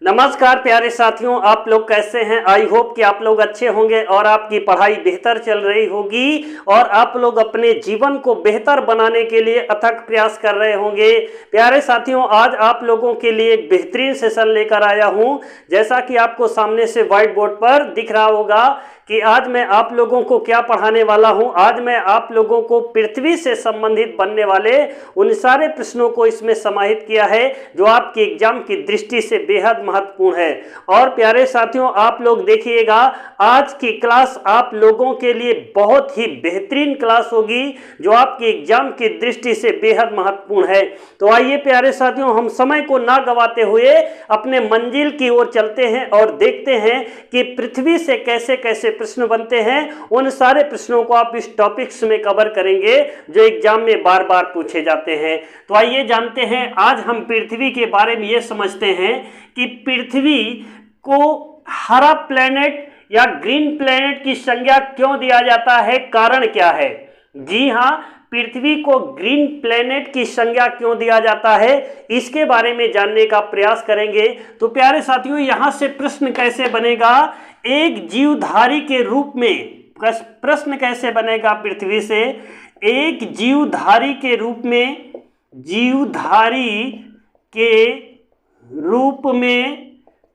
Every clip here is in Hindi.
नमस्कार प्यारे साथियों, आप लोग कैसे हैं। आई होप कि आप लोग अच्छे होंगे और आपकी पढ़ाई बेहतर चल रही होगी और आप लोग अपने जीवन को बेहतर बनाने के लिए अथक प्रयास कर रहे होंगे। प्यारे साथियों, आज आप लोगों के लिए एक बेहतरीन सेशन लेकर आया हूं। जैसा कि आपको सामने से व्हाइट बोर्ड पर दिख रहा होगा कि आज मैं आप लोगों को क्या पढ़ाने वाला हूं। आज मैं आप लोगों को पृथ्वी से संबंधित बनने वाले उन सारे प्रश्नों को इसमें समाहित किया है जो आपके एग्जाम की दृष्टि से बेहद महत्वपूर्ण है। और प्यारे साथियों, आप लोग देखिएगा, आज की क्लास आप लोगों के लिए बहुत ही बेहतरीन क्लास होगी जो आपके एग्जाम की दृष्टि से बेहद महत्वपूर्ण है। तो आइए प्यारे साथियों, हम समय को ना गवाते हुए अपने मंजिल की ओर चलते हैं और देखते हैं कि पृथ्वी से कैसे कैसे प्रश्न बनते हैं। उन सारे प्रश्नों को आप इस टॉपिक्स में कवर करेंगे जो एग्जाम में बार बार पूछे जाते हैं। तो आइए जानते हैं, आज हम पृथ्वी के बारे में ये समझते हैं कि पृथ्वी को हरा प्लेनेट या ग्रीन प्लेनेट की संज्ञा क्यों दिया जाता है, कारण क्या है। जी हाँ, पृथ्वी को ग्रीन प्लेनेट की संज्ञा क्यों दिया जाता है, इसके बारे में जानने का प्रयास करेंगे। तो प्यारे साथियों, यहां से प्रश्न कैसे बनेगा, एक जीवधारी के रूप में प्रश्न कैसे बनेगा पृथ्वी से। एक जीवधारी के रूप में, जीवधारी के रूप में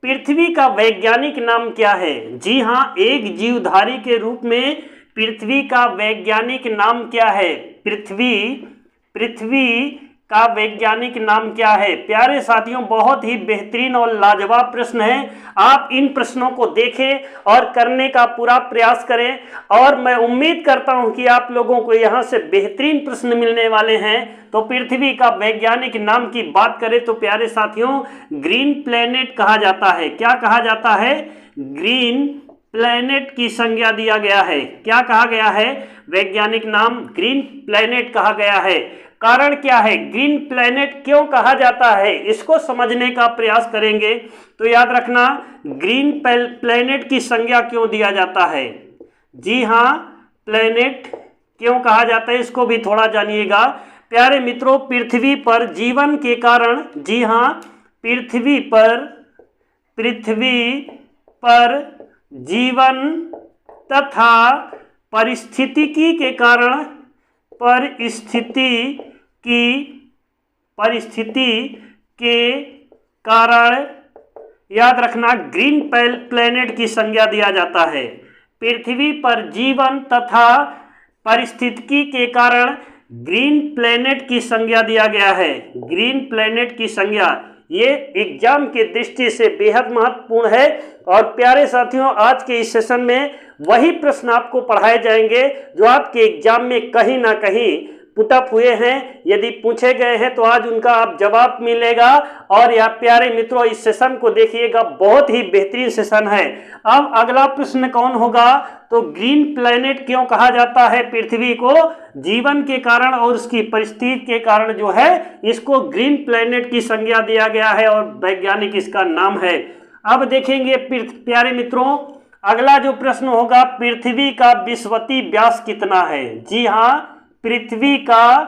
पृथ्वी का वैज्ञानिक नाम क्या है। जी हाँ, एक जीवधारी के रूप में पृथ्वी का वैज्ञानिक नाम क्या है। पृथ्वी का वैज्ञानिक नाम क्या है। प्यारे साथियों, बहुत ही बेहतरीन और लाजवाब प्रश्न है। आप इन प्रश्नों को देखें और करने का पूरा प्रयास करें और मैं उम्मीद करता हूं कि आप लोगों को यहां से बेहतरीन प्रश्न मिलने वाले हैं। तो पृथ्वी का वैज्ञानिक नाम की बात करें तो प्यारे साथियों, ग्रीन प्लेनेट कहा जाता है। क्या कहा जाता है, ग्रीन प्लेनेट की संज्ञा दिया गया है। क्या कहा गया है, वैज्ञानिक नाम ग्रीन प्लेनेट कहा गया है। कारण क्या है, ग्रीन प्लेनेट क्यों कहा जाता है, इसको समझने का प्रयास करेंगे। तो याद रखना, ग्रीन प्लेनेट की संज्ञा क्यों दिया जाता है। जी हाँ, प्लेनेट क्यों कहा जाता है, इसको भी थोड़ा जानिएगा। प्यारे मित्रों, पृथ्वी पर जीवन के कारण, जी हाँ, पृथ्वी पर जीवन तथा परिस्थितिकी के कारण, परिस्थिति के कारण याद रखना, ग्रीन प्लेनेट की संज्ञा दिया जाता है। पृथ्वी पर जीवन तथा परिस्थितिकी के कारण ग्रीन प्लेनेट की संज्ञा दिया गया है। ग्रीन प्लेनेट की संज्ञा ये एग्जाम की दृष्टि से बेहद महत्वपूर्ण है। और प्यारे साथियों, आज के इस सेशन में वही प्रश्न आपको पढ़ाए जाएंगे जो आपके एग्जाम में कहीं ना कहीं पुटअप हुए हैं। यदि पूछे गए हैं तो आज उनका आप जवाब मिलेगा। और यह प्यारे मित्रों, इस सेशन को देखिएगा, बहुत ही बेहतरीन सेशन है। अब अगला प्रश्न कौन होगा, तो ग्रीन प्लेनेट क्यों कहा जाता है पृथ्वी को, जीवन के कारण और उसकी परिस्थिति के कारण जो है इसको ग्रीन प्लेनेट की संज्ञा दिया गया है और वैज्ञानिक इसका नाम है। अब देखेंगे प्यारे मित्रों, अगला जो प्रश्न होगा, पृथ्वी का विषुवती व्यास कितना है। जी हाँ, पृथ्वी का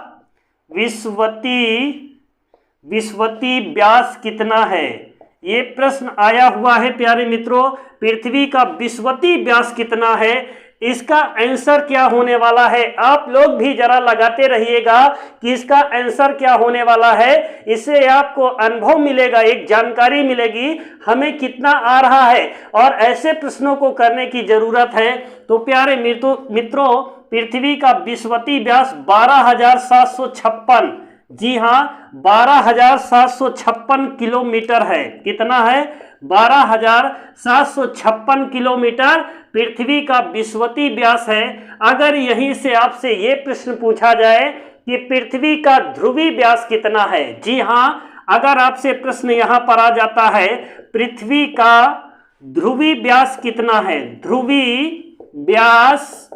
विषुवती व्यास कितना है, ये प्रश्न आया हुआ है। प्यारे मित्रों, पृथ्वी का विषुवती व्यास कितना है, इसका आंसर क्या होने वाला है। आप लोग भी जरा लगाते रहिएगा कि इसका आंसर क्या होने वाला है। इससे आपको अनुभव मिलेगा, एक जानकारी मिलेगी हमें कितना आ रहा है और ऐसे प्रश्नों को करने की जरूरत है। तो प्यारे मित्रों, पृथ्वी का विषुवती व्यास 12,756, जी हाँ 12,756 किलोमीटर है। कितना है, 12,756 किलोमीटर पृथ्वी का विषुवती व्यास है। अगर यहीं से आपसे ये प्रश्न पूछा जाए कि पृथ्वी का ध्रुवी व्यास कितना है, जी हाँ, अगर आपसे प्रश्न यहाँ पर आ जाता है पृथ्वी का ध्रुवी व्यास कितना है, ध्रुवी व्यास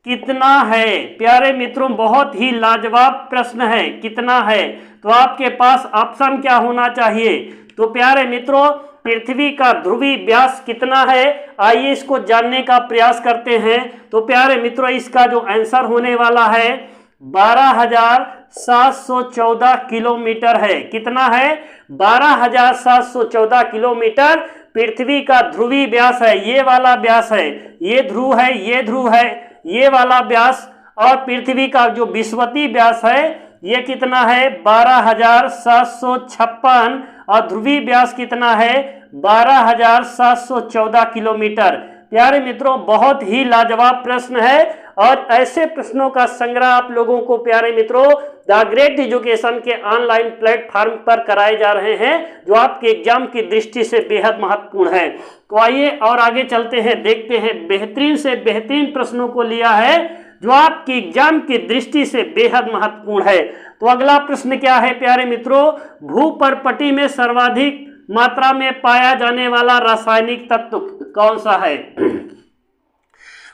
कितना है। प्यारे मित्रों, बहुत ही लाजवाब प्रश्न है, कितना है। तो आपके पास ऑप्शन क्या होना चाहिए, तो प्यारे मित्रों, पृथ्वी का ध्रुवी व्यास कितना है, आइए इसको जानने का प्रयास करते हैं। तो प्यारे मित्रों, इसका जो आंसर होने वाला है 12,756 12,714 किलोमीटर है। कितना है? 12,714 किलोमीटर पृथ्वी का ध्रुवीय व्यास है। ये वाला व्यास है, ये ध्रुव है, ये ध्रुव है, ये वाला व्यास। और पृथ्वी का जो विषुवतीय व्यास है ये कितना है? 12,756। और ध्रुवीय व्यास कितना है? 12,714 किलोमीटर। प्यारे मित्रों, बहुत ही लाजवाब प्रश्न है और ऐसे प्रश्नों का संग्रह आप लोगों को प्यारे मित्रों द ग्रेट एजुकेशन के ऑनलाइन प्लेटफॉर्म पर कराए जा रहे हैं, जो आपके एग्जाम की दृष्टि से बेहद महत्वपूर्ण है। तो आइए और आगे चलते हैं, देखते हैं बेहतरीन से बेहतरीन प्रश्नों को लिया है जो आपकी एग्जाम की दृष्टि से बेहद महत्वपूर्ण है। तो अगला प्रश्न क्या है प्यारे मित्रों? भूपर्पटी में सर्वाधिक मात्रा में पाया जाने वाला रासायनिक तत्व कौन सा है?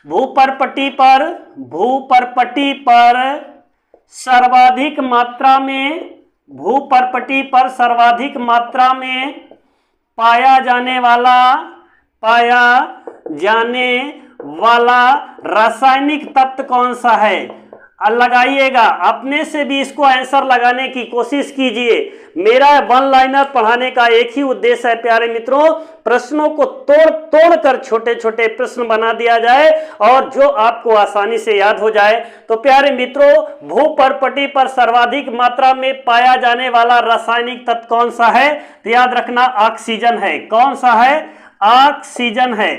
भूपर्पटी पर सर्वाधिक मात्रा में पाया जाने वाला रासायनिक तत्व कौन सा है? लगाइएगा, अपने से भी इसको आंसर लगाने की कोशिश कीजिए। मेरा वन लाइनर पढ़ाने का एक ही उद्देश्य है प्यारे मित्रों, प्रश्नों को तोड़ कर छोटे छोटे प्रश्न बना दिया जाए और जो आपको आसानी से याद हो जाए। तो प्यारे मित्रों, भूपर्पटी पर सर्वाधिक मात्रा में पाया जाने वाला रासायनिक तत्व कौन सा है? तो याद रखना, ऑक्सीजन है। कौन सा है? ऑक्सीजन है।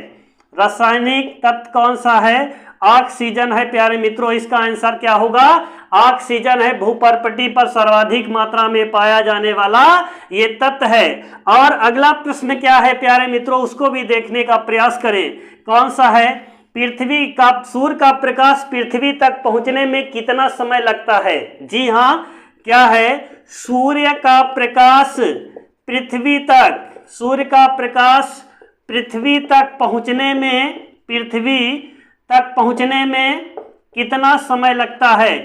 रासायनिक तत्व कौन सा है? ऑक्सीजन है। प्यारे मित्रों, इसका आंसर क्या होगा? ऑक्सीजन है। भूपर्पटी पर सर्वाधिक मात्रा में पाया जाने वाला ये तत्व है। और अगला प्रश्न क्या है प्यारे मित्रों, उसको भी देखने का प्रयास करें। कौन सा है? सूर्य का प्रकाश पृथ्वी तक पहुंचने में कितना समय लगता है? जी हाँ, क्या है? सूर्य का प्रकाश पृथ्वी तक पहुंचने में कितना समय लगता है?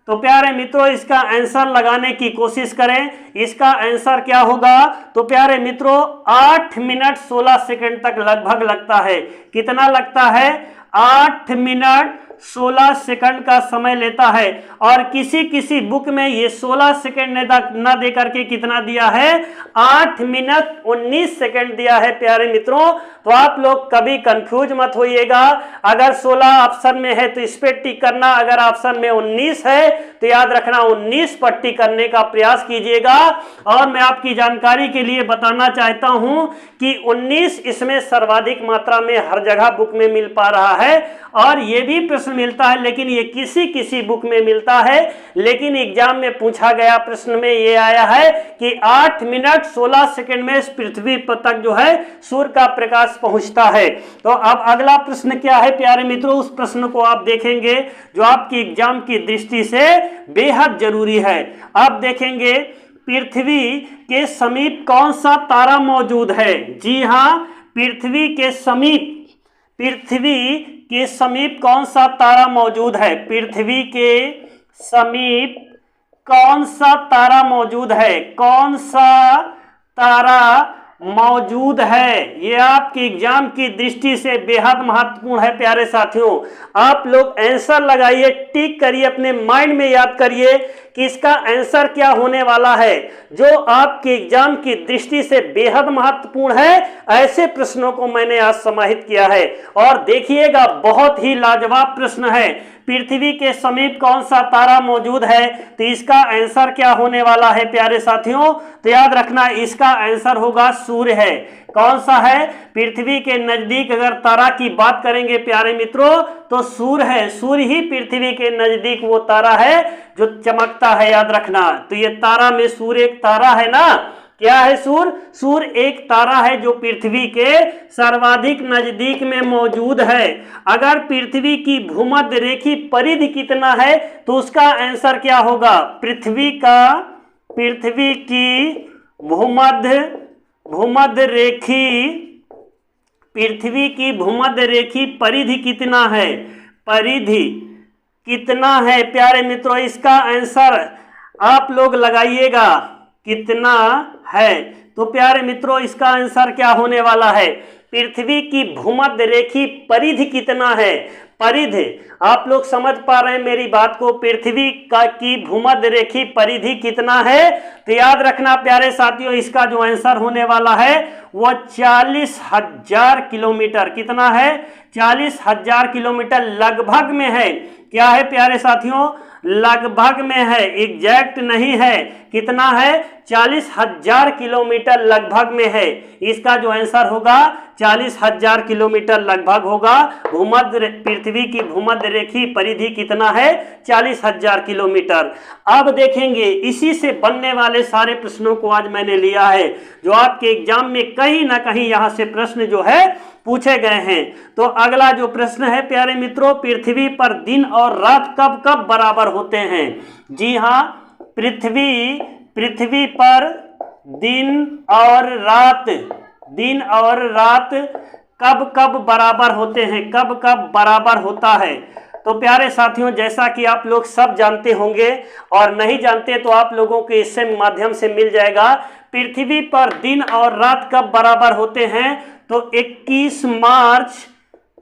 तो प्यारे मित्रों, इसका आंसर लगाने की कोशिश करें। इसका आंसर क्या होगा? तो प्यारे मित्रों, 8 मिनट 16 सेकंड तक लगभग लगता है। कितना लगता है? 8 मिनट 16 सेकंड का समय लेता है। और किसी बुक में ये 16 सेकंड न दे करके कितना दिया है? 8 मिनट 19 सेकंड दिया है प्यारे मित्रों। तो आप लोग कभी कंफ्यूज मत होइएगा। अगर 16 ऑप्शन में है तो इस पे टिक करना, अगर ऑप्शन में 19 है तो याद रखना 19 पर टिक करने का प्रयास कीजिएगा। और मैं आपकी जानकारी के लिए बताना चाहता हूं कि 19 इसमें सर्वाधिक मात्रा में हर जगह बुक में मिल पा रहा है और ये भी प्रश्न मिलता है, लेकिन ये किसी बुक में मिलता है। लेकिन एग्जाम में पूछा गया प्रश्न में ये आया है कि 8 मिनट 16 सेकंड में पृथ्वी तक जो है सूर्य का प्रकाश पहुंचता है। तो अब अगला प्रश्न क्या है प्यारे मित्रों, उस प्रश्न को आप देखेंगे जो आपकी एग्जाम की दृष्टि से बेहद जरूरी है। आप देखेंगे, पृथ्वी के समीप कौन सा तारा मौजूद है? जी हाँ, पृथ्वी के समीप कौन सा तारा मौजूद है? पृथ्वी के समीप कौन सा तारा मौजूद है? कौन सा तारा मौजूद है? ये आपकी एग्जाम की दृष्टि से बेहद महत्वपूर्ण है प्यारे साथियों। आप लोग आंसर लगाइए, टिक करिए, अपने माइंड में याद करिए कि इसका आंसर क्या होने वाला है, जो आपके एग्जाम की दृष्टि से बेहद महत्वपूर्ण है। ऐसे प्रश्नों को मैंने आज समाहित किया है और देखिएगा, बहुत ही लाजवाब प्रश्न है। पृथ्वी के समीप कौन सा तारा मौजूद है? तो इसका आंसर क्या होने वाला है प्यारे साथियों? तो याद रखना, इसका आंसर होगा सूर्य है। कौन सा है? पृथ्वी के नजदीक अगर तारा की बात करेंगे प्यारे मित्रों तो सूर्य है। सूर्य ही पृथ्वी के नजदीक वो तारा है जो चमकता है, याद रखना। तो ये तारा में सूर्य एक तारा है ना। क्या है सूर्य? सूर्य एक तारा है जो पृथ्वी के सर्वाधिक नजदीक में मौजूद है। अगर पृथ्वी की भूमध्य रेखी परिधि कितना है तो उसका आंसर क्या होगा? पृथ्वी की भूमध्य रेखी परिधि कितना है? परिधि कितना है प्यारे मित्रों? इसका आंसर आप लोग लगाइएगा, कितना है? तो प्यारे मित्रों, इसका आंसर क्या होने वाला है? पृथ्वी की भूमध्य रेखी परिधि कितना है? परिधि, आप लोग समझ पा रहे हैं मेरी बात को? पृथ्वी की भूमध्य रेखी परिधि कितना है? तो याद रखना प्यारे साथियों, इसका जो आंसर होने वाला है वो 40,000 किलोमीटर। कितना है? 40,000 किलोमीटर लगभग में है। क्या है प्यारे साथियों? लगभग में है, एग्जैक्ट नहीं है। कितना है? 40,000 किलोमीटर लगभग में है। इसका जो आंसर होगा 40,000 किलोमीटर लगभग होगा। भूमध्य, पृथ्वी की भूमध्य रेखी परिधि कितना है? 40,000 किलोमीटर। अब देखेंगे इसी से बनने वाले सारे प्रश्नों को आज मैंने लिया है, जो आपके एग्जाम में कहीं ना कहीं यहाँ से प्रश्न जो है पूछे गए हैं। तो अगला जो प्रश्न है प्यारे मित्रों, पृथ्वी पर दिन और रात कब कब बराबर होते हैं? जी हाँ, पृथ्वी पर दिन और रात कब कब बराबर होते हैं? कब कब बराबर होता है? तो प्यारे साथियों, जैसा कि आप लोग सब जानते होंगे, और नहीं जानते तो आप लोगों के इससे माध्यम से मिल जाएगा। पृथ्वी पर दिन और रात कब बराबर होते हैं? तो 21 मार्च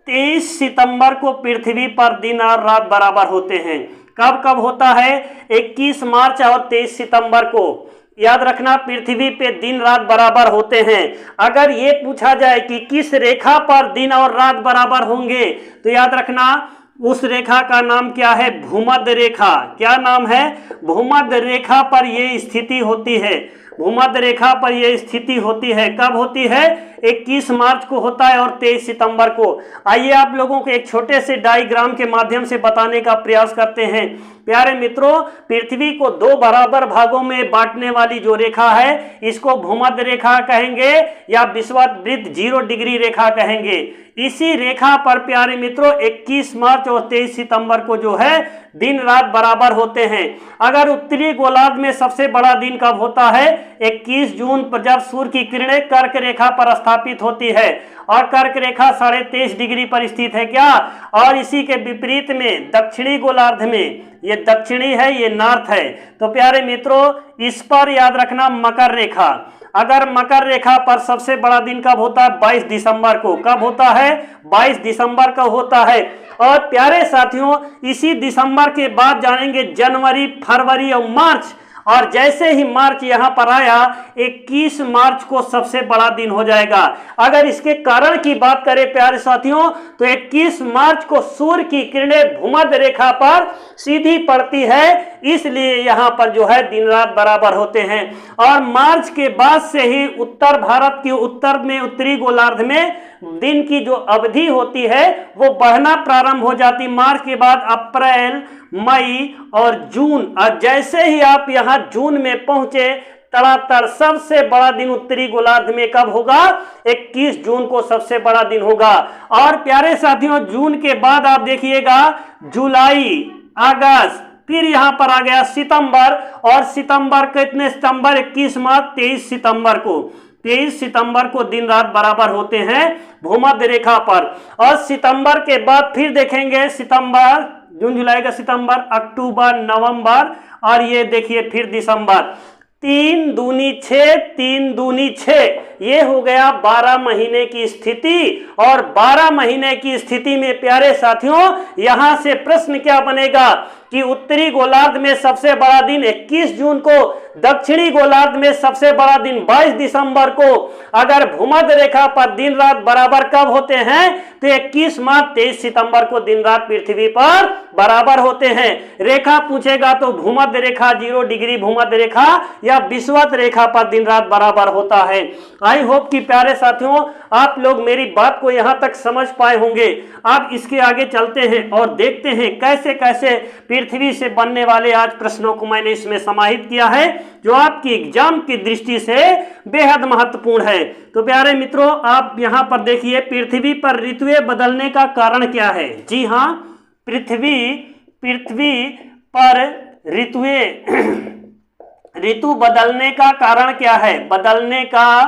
23 सितंबर को पृथ्वी पर दिन और रात बराबर होते हैं। कब कब होता है? 21 मार्च और 23 सितंबर को। याद रखना, पृथ्वी पे दिन रात बराबर होते हैं। अगर ये पूछा जाए कि किस रेखा पर दिन और रात बराबर होंगे, तो याद रखना उस रेखा का नाम क्या है? भूमध्य रेखा। क्या नाम है? भूमध्य रेखा पर ये स्थिति होती है। भूमध्य रेखा पर यह स्थिति होती है। कब होती है? 21 मार्च को होता है और 23 सितंबर को। आइए आप लोगों को एक छोटे से डायग्राम के माध्यम से बताने का प्रयास करते हैं। प्यारे मित्रों, पृथ्वी को दो बराबर भागों में बांटने वाली जो रेखा है, इसको भूमध्य रेखा कहेंगे या विषुववृत्त 0 डिग्री रेखा कहेंगे। इसी रेखा पर प्यारे मित्रों 21 मार्च और 23 सितंबर को जो है दिन रात बराबर होते हैं। अगर उत्तरी गोलार्ध में सबसे बड़ा दिन कब होता है? 21 जून पर, जब सूर्य की किरणें कर्क रेखा पर स्थापित होती है, और कर्क रेखा 23.5 डिग्री पर स्थित है। क्या? और इसी के विपरीत में दक्षिणी गोलार्ध में, ये दक्षिणी है, ये नॉर्थ है। तो प्यारे मित्रों, इस पर याद रखना मकर रेखा। अगर मकर रेखा पर सबसे बड़ा दिन कब होता है? 22 दिसंबर को। कब होता है? 22 दिसंबर का होता है। और प्यारे साथियों, इसी दिसंबर के बाद जानेंगे जनवरी, फरवरी और मार्च। और जैसे ही मार्च यहां पर आया, 21 मार्च को सबसे बड़ा दिन हो जाएगा। अगर इसके कारण की बात करें प्यारे साथियों, तो 21 मार्च को सूर्य की किरणें भूमध्य रेखा पर सीधी पड़ती है, इसलिए यहां पर जो है दिन रात बराबर होते हैं। और मार्च के बाद से ही उत्तर भारत की उत्तर में, उत्तरी गोलार्ध में दिन की जो अवधि होती है वो बढ़ना प्रारंभ हो जाती। मार्च के बाद अप्रैल, मई और जून। और जैसे ही आप यहां जून में पहुंचे, तड़ातड़ सबसे बड़ा दिन उत्तरी गोलार्ध में कब होगा? 21 जून को सबसे बड़ा दिन होगा। और प्यारे साथियों, जून के बाद आप देखिएगा जुलाई, अगस्त, फिर यहां पर आ गया सितंबर। और सितंबर कितने सितंबर? 21 मार्च 23 सितंबर को। 23 सितंबर को दिन रात बराबर होते हैं भूमध्य रेखा पर। और सितंबर के बाद फिर देखेंगे सितंबर, जून जुलाई का सितंबर, अक्टूबर, नवंबर, और ये देखिए फिर दिसंबर। 3 दूनी 6, 3 दूनी 6, ये हो गया 12 महीने की स्थिति। और 12 महीने की स्थिति में प्यारे साथियों, यहां से प्रश्न क्या बनेगा कि उत्तरी गोलार्ध में सबसे बड़ा दिन 21 जून को, दक्षिणी गोलार्ध में सबसे बड़ा दिन 22 दिसंबर को। अगर भूमध्य रेखा पर दिन रात बराबर कब होते हैं? तो 21 मार्च 23 सितंबर को दिन रात पृथ्वी पर बराबर होते हैं। रेखा पूछेगा तो भूमध्य रेखा 0 डिग्री भूमध्य रेखा या विषुवत रेखा पर दिन रात बराबर होता है। आई होप कि प्यारे साथियों आप लोग मेरी बात को यहां तक समझ पाए होंगे। आप इसके आगे चलते हैं और देखते हैं कैसे कैसे पृथ्वी से बनने वाले आज प्रश्नों को मैंने इसमें समाहित किया है, जो आपकी एग्जाम की दृष्टि से बेहद महत्वपूर्ण है। तो प्यारे मित्रों, आप यहां पर देखिए, पृथ्वी पर ऋतुएं बदलने का कारण क्या है? जी हां, पृथ्वी पर ऋतु बदलने का कारण क्या है? बदलने का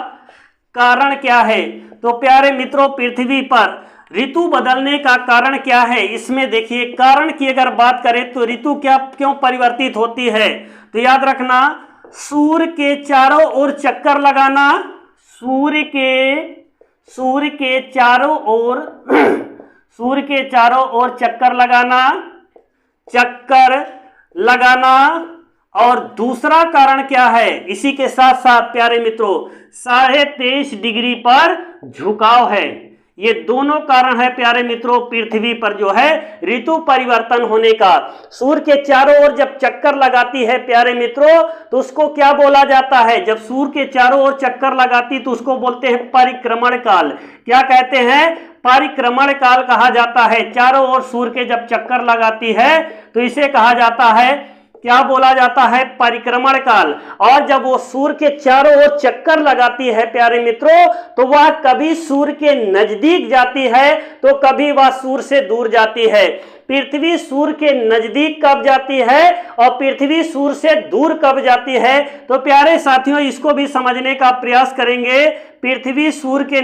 कारण क्या है? तो प्यारे मित्रों, पृथ्वी पर ऋतु बदलने का कारण क्या है? इसमें देखिए, कारण की अगर बात करें तो ऋतु क्यों परिवर्तित होती है? तो याद रखना, सूर्य के चारों ओर चक्कर लगाना, सूर्य के चारों ओर सूर्य के चारों ओर चक्कर लगाना। और दूसरा कारण क्या है, इसी के साथ साथ प्यारे मित्रों 23.5 डिग्री पर झुकाव है। ये दोनों कारण है प्यारे मित्रों पृथ्वी पर जो है ऋतु परिवर्तन होने का। सूर्य के चारों ओर जब चक्कर लगाती है प्यारे मित्रों तो उसको क्या बोला जाता है, जब सूर्य के चारों ओर चक्कर लगाती तो उसको बोलते हैं परिक्रमण काल। क्या कहते हैं, परिक्रमण काल कहा जाता है। चारों ओर सूर्य के जब चक्कर लगाती है तो इसे कहा जाता है, क्या बोला जाता है, परिक्रमण काल। और जब वो सूर्य के चारों ओर चक्कर लगाती है प्यारे मित्रों तो वह कभी सूर्य के नजदीक जाती है तो कभी वह सूर्य से दूर जाती है। पृथ्वी सूर्य के नजदीक कब जाती है और पृथ्वी सूर्य से दूर कब जाती है, तो प्यारे साथियों इसको भी समझने का प्रयास करेंगे। पृथ्वी सूर्य के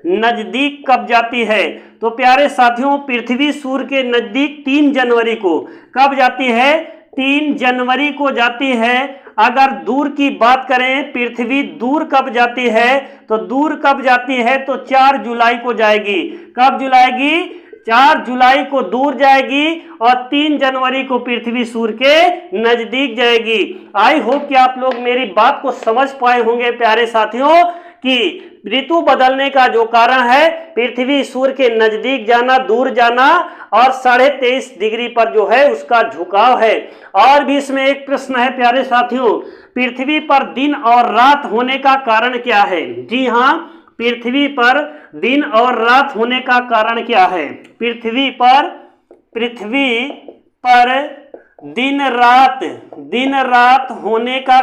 नजदीक कब जाती है, तो प्यारे साथियों पृथ्वी सूर्य के नजदीक 3 जनवरी को कब जाती है, 3 जनवरी को जाती है। अगर दूर की बात करें पृथ्वी दूर कब जाती है, तो दूर कब जाती है तो 4 जुलाई को जाएगी। कब जुलाएगी, 4 जुलाई को दूर जाएगी और 3 जनवरी को पृथ्वी सूर्य के नजदीक जाएगी। आई होप कि आप लोग मेरी बात को समझ पाए होंगे प्यारे साथियों कि ऋतु बदलने का जो कारण है पृथ्वी सूर्य के नजदीक जाना, दूर जाना और 23.5 डिग्री पर जो है उसका झुकाव है। और भी इसमें एक प्रश्न है प्यारे साथियों, पृथ्वी पर दिन और रात होने का कारण क्या है। जी हाँ, पृथ्वी पर दिन और रात होने का कारण क्या है, पृथ्वी पर दिन रात होने का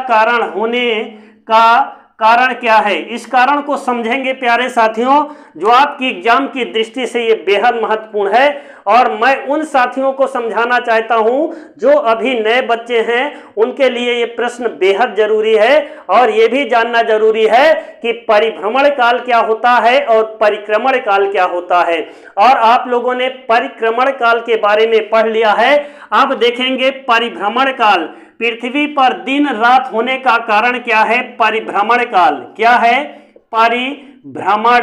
कारण क्या है। इस कारण को समझेंगे प्यारे साथियों जो आपकी एग्जाम की दृष्टि से ये बेहद महत्वपूर्ण है। और मैं उन साथियों को समझाना चाहता हूं जो अभी नए बच्चे हैं, उनके लिए ये प्रश्न बेहद जरूरी है। और ये भी जानना जरूरी है कि परिभ्रमण काल क्या होता है और परिक्रमण काल क्या होता है। और आप लोगों ने परिक्रमण काल के बारे में पढ़ लिया है, अब देखेंगे परिभ्रमण काल। पृथ्वी पर दिन रात होने का कारण क्या है, परिभ्रमण काल। क्या है, परिभ्रमण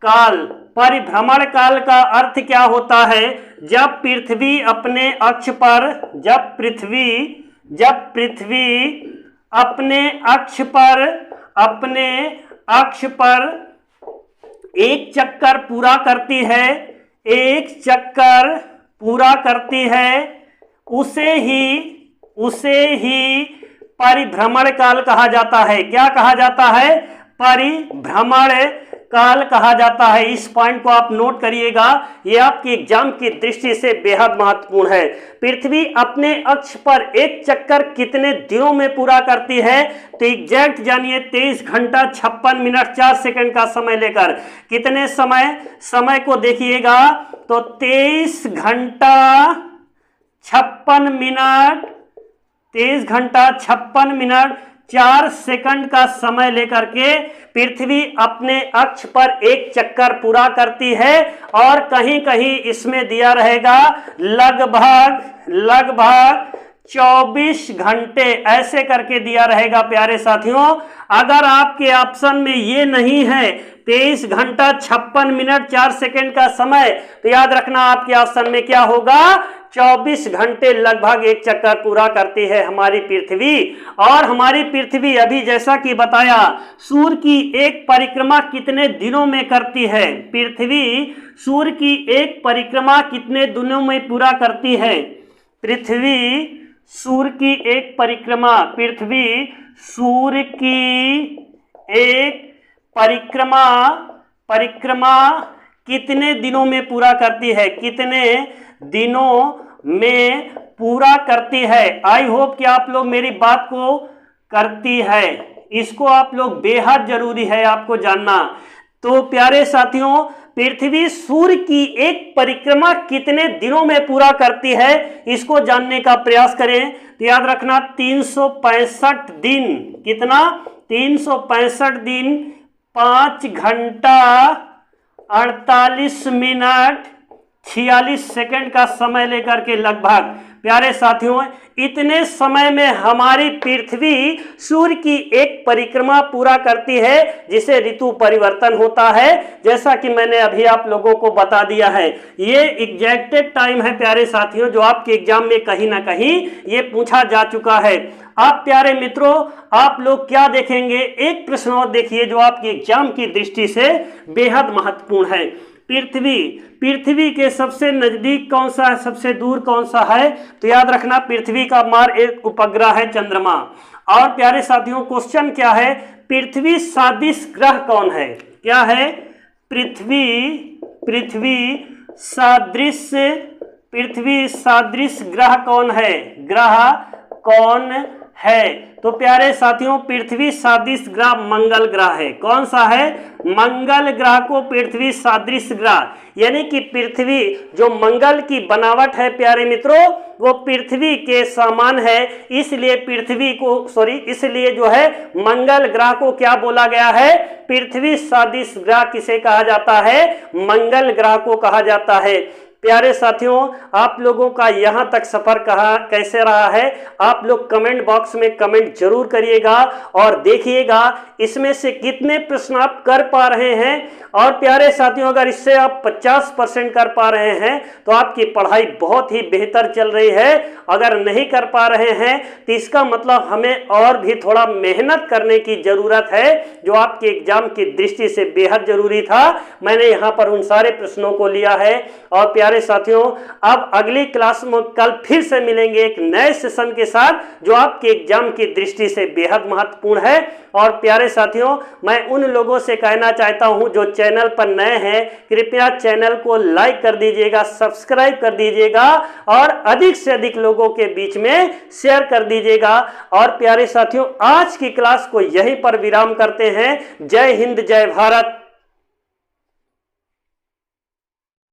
काल। परिभ्रमण काल का अर्थ क्या होता है, जब पृथ्वी अपने अक्ष पर एक चक्कर पूरा करती है, उसे ही परिभ्रमण काल कहा जाता है। क्या कहा जाता है, परिभ्रमण काल कहा जाता है। इस पॉइंट को आप नोट करिएगा, यह आपके एग्जाम की दृष्टि से बेहद महत्वपूर्ण है। पृथ्वी अपने अक्ष पर एक चक्कर कितने दिनों में पूरा करती है, तो एग्जैक्ट जानिए 23 घंटा 56 मिनट 4 सेकंड का समय लेकर। कितने समय को देखिएगा तो 23 घंटा 56 मिनट 4 सेकंड का समय लेकर के पृथ्वी अपने अक्ष पर एक चक्कर पूरा करती है। और कहीं कहीं इसमें दिया रहेगा लगभग 24 घंटे, ऐसे करके दिया रहेगा प्यारे साथियों। अगर आपके ऑप्शन में ये नहीं है 23 घंटा 56 मिनट 4 सेकंड का समय, तो याद रखना आपके ऑप्शन में क्या होगा, 24 घंटे लगभग एक चक्कर पूरा करती है हमारी पृथ्वी। और हमारी पृथ्वी अभी जैसा कि बताया सूर्य की एक परिक्रमा कितने दिनों में करती है, पृथ्वी सूर्य की एक परिक्रमा कितने दिनों में पूरा करती है, पृथ्वी सूर्य की एक परिक्रमा कितने दिनों में पूरा करती है, कितने दिनों में पूरा करती है। आई होप कि आप लोग मेरी बात को करती है, इसको आप लोग बेहद जरूरी है आपको जानना। तो प्यारे साथियों पृथ्वी सूर्य की एक परिक्रमा कितने दिनों में पूरा करती है, इसको जानने का प्रयास करें। तो याद रखना 365 दिन, कितना, 365 दिन 5 घंटा 48 मिनट 46 सेकंड का समय लेकर के लगभग। प्यारे साथियों इतने समय में हमारी पृथ्वी सूर्य की एक परिक्रमा पूरा करती है जिसे ऋतु परिवर्तन होता है, जैसा कि मैंने अभी आप लोगों को बता दिया है। ये एग्जैक्टेड टाइम है प्यारे साथियों, जो आपके एग्जाम में कहीं ना कहीं ये पूछा जा चुका है। आप प्यारे मित्रों, आप लोग क्या देखेंगे, एक प्रश्न और देखिए जो आपके एग्जाम की दृष्टि से बेहद महत्वपूर्ण है। पृथ्वी के सबसे नजदीक कौन सा है, सबसे दूर कौन सा है? तो याद रखना, पृथ्वी का मार एक उपग्रह है, चंद्रमा। और प्यारे साथियों, क्वेश्चन क्या है, पृथ्वी सदृश ग्रह कौन है? क्या है? पृथ्वी सदृश ग्रह कौन है? ग्रह कौन है? तो प्यारे साथियों, पृथ्वी सदृश ग्रह मंगल ग्रह है। कौन सा है? मंगल ग्रह को पृथ्वी सदृश ग्रह, यानी कि पृथ्वी जो मंगल की बनावट है प्यारे मित्रों, वो पृथ्वी के समान है, इसलिए जो है मंगल ग्रह को क्या बोला गया है? पृथ्वी सदृश ग्रह किसे कहा जाता है? मंगल ग्रह को कहा जाता है। प्यारे साथियों, आप लोगों का यहाँ तक सफर कैसे रहा है, आप लोग कमेंट बॉक्स में कमेंट जरूर करिएगा और देखिएगा इसमें से कितने प्रश्न आप कर पा रहे हैं। और प्यारे साथियों, अगर इससे आप 50% कर पा रहे हैं तो आपकी पढ़ाई बहुत ही बेहतर चल रही है। अगर नहीं कर पा रहे हैं तो इसका मतलब हमें और भी थोड़ा मेहनत करने की जरूरत है, जो आपके एग्जाम की दृष्टि से बेहद जरूरी था। मैंने यहाँ पर उन सारे प्रश्नों को लिया है। और प्यारे साथियों, अब अगली क्लास में कल फिर से मिलेंगे एक नए सेशन के साथ, जो आपके एग्जाम की दृष्टि से बेहद महत्वपूर्ण है। और प्यारे साथियों, मैं उन लोगों से कहना चाहता हूं जो चैनल पर नए हैं, कृपया चैनल को लाइक कर दीजिएगा, सब्सक्राइब कर दीजिएगा और अधिक से अधिक लोगों के बीच में शेयर कर दीजिएगा। और प्यारे साथियों, आज की क्लास को यहीं पर विराम करते हैं। जय हिंद, जय भारत।